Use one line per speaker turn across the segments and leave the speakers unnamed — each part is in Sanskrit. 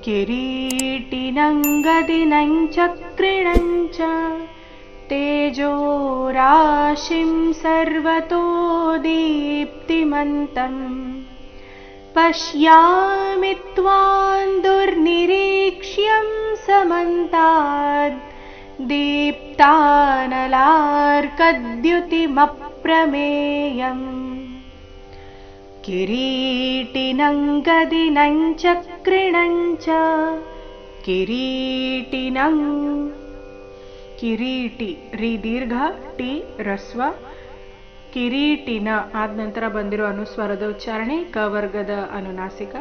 किरीटिनं चक्रिणं च तेजो राशिं सर्वतो दीप्तिमन्तम् पश्यामि त्वां दुर्निरीक्ष्यं समन्ताद् दीप्तानलार्कद्युतिमप्रमेयम् किरीटिनं गदिनं चक्रिणं च किरीटिनं ಕಿರೀಟಿ ರಿ ದೀರ್ಘ ಟಿ ರಸ್ವ ಕಿರೀಟಿನ ಆದ ನಂತರ ಬಂದಿರೋ ಅನುಸ್ವರದ ಉಚ್ಚಾರಣೆ ಕ ವರ್ಗದ ಅನುನಾಸಿಕ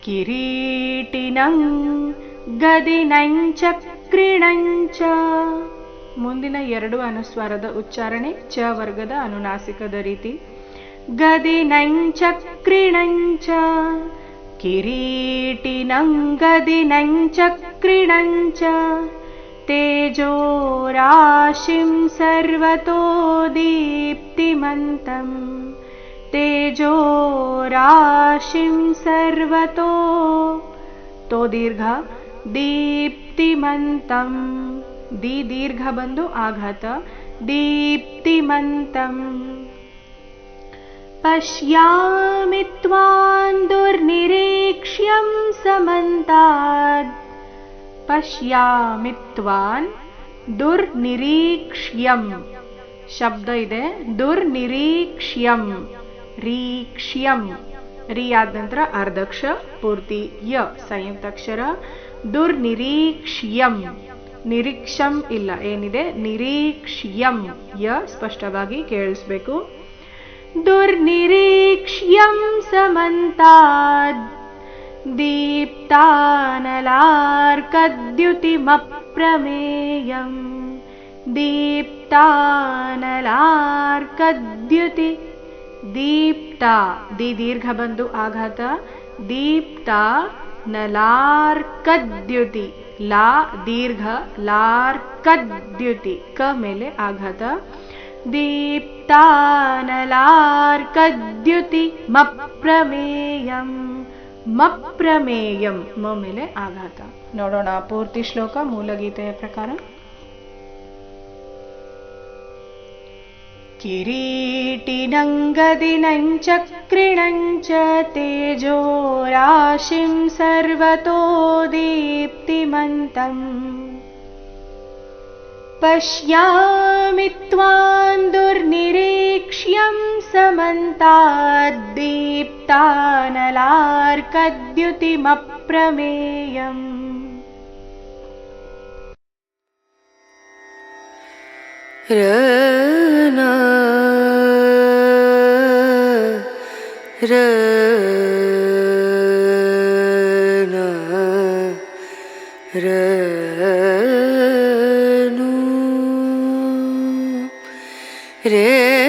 ಕಿರೀಟಿನಂ ಗದಿನಂ ಚಕ್ರಿಣಂ ಚ ಮುಂದಿನ ಎರಡು ಅನುಸ್ವರದ ಉಚ್ಚಾರಣೆ ಚ ವರ್ಗದ ಅನುನಾಸಿಕದ ರೀತಿ ಗದಿನಂ ಚಕ್ರಿಣಂ ಚ ಕಿರೀಟಿನಂ ಗದಿನಂ ಚಕ್ರಿಣಂ ಚ तेजो राशिं सर्वतो दीप्तिमन्तम् तेजो राशिं सर्वतो तो दीर्घ दीप्तिमन्तम् दी दीर्घ बंदु आघात दीप्तिमन्तम् पश्यामि त्वां दुर्निरीक्ष्यं समन्ताद् ಪಶ್ಯಾಮಿ ತ್ವಾನ್ ದುರ್ನಿರೀಕ್ಷ್ಯಂ ಶಬ್ದ ಇದೆ ದುರ್ನಿರೀಕ್ಷ್ಯಂ ರೀಕ್ಷ್ಯಂ ರಿ ಆದ ನಂತರ ಅರ್ಧಕ್ಷ ಪೂರ್ತಿ ಯ ಸಂಯುಕ್ತಾಕ್ಷರ ದುರ್ನಿರೀಕ್ಷ್ಯಂ ನಿರೀಕ್ಷಂ ಇಲ್ಲ ಏನಿದೆ ನಿರೀಕ್ಷ್ಯಂ ಯ ಸ್ಪಷ್ಟವಾಗಿ ಕೇಳಿಸ್ಬೇಕು ದುರ್ನಿರೀಕ್ಷ್ಯಂ ಸಮಂತಾದ್ दीप्तानलार्कद्युतिमप्रमेयम् दीप्तानलार्कद्युति दीप्ता दी दीर्घ बंदु आघात दीप्ता नलार्कद्युति ला दीर्घ लार्कद्युति क मेले आघात दीप्तानलार्कद्युति मप्रमेयम् ಮಪ್ರಮೇಯಂ ಮ ಮೇಲೆ ಆಘಾತ ನೋಡೋಣ ಪೂರ್ತಿ ಶ್ಲೋಕ ಮೂಲಗೀತೆಯ ಪ್ರಕಾರ ಕಿರೀಟಿನಂ ಗದಿನಂ ಚಕ್ರಿಣಂ ಚ ತೇಜೋ ರಾಶಿಂ ಸರ್ವತೋ ದೀಪ್ತಿಮಂತಂ ಪಶ್ಯಾಮಿ ತ್ವಾಂ ದುರ್ನಿರೀಕ್ಷ್ಯಂ ಸಮಂತಾದ್ ದೀಪ್ತಾನಲಾರ್ಕದ್ಯುತಿಮಪ್ರಮೇಯಂ
ರನ ರನ ರನು ರೇ